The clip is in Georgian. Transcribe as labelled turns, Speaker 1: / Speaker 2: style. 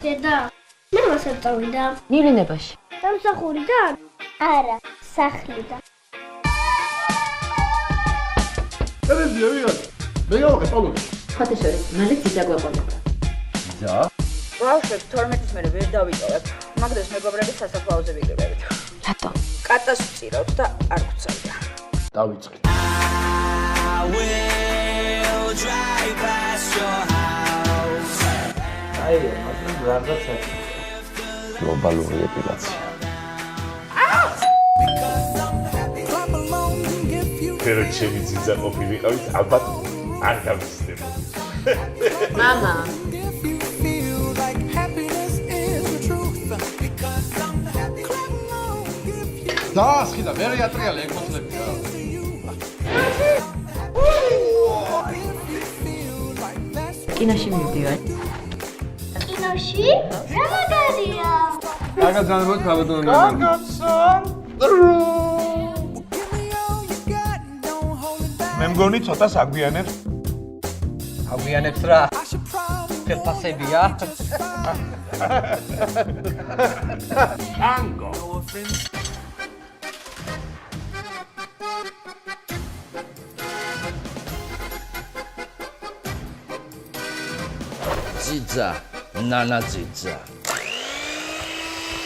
Speaker 1: დედა, მე მასად წავიდა.
Speaker 2: ნივლინებაში.
Speaker 1: სამსახურიდან? არა, სახლიდან.
Speaker 3: ელენია ვიღაც. მე გავაკეთე პავლოვი.
Speaker 2: ხათეშორის, მალე ძიძა გვეყონება.
Speaker 3: ძა?
Speaker 4: ბავშვებს 12-ის მერე ვერ დავიტოვებ. მაგდროს მეგობრების სასაფლაოზე ვიგებებით.
Speaker 2: რატო?
Speaker 4: კატას ვწირავთ და არ გვწევდა.
Speaker 3: დავიწყე.
Speaker 5: აი, მაგრამ რაღაცა საქმე.
Speaker 3: გლობალური ეპილაცია.
Speaker 6: ფერად ჩემი ძიძა ყოფილიყავით, ალბათ არ გავიცდები.
Speaker 2: მამა.
Speaker 3: დაასხიდა, მე რეატრიალი ეკოთლები რა.
Speaker 2: კინოში მივდივარ.
Speaker 1: კინოში? რა მაგარია!
Speaker 3: დაგაძანებოთ ქაბადონები.
Speaker 6: მე მგონი ცოტა საგვიანებს.
Speaker 5: აგვიანებს რა. ხელფასებია.
Speaker 6: ტანგო.
Speaker 7: ძიძა, ნანა ძიძა.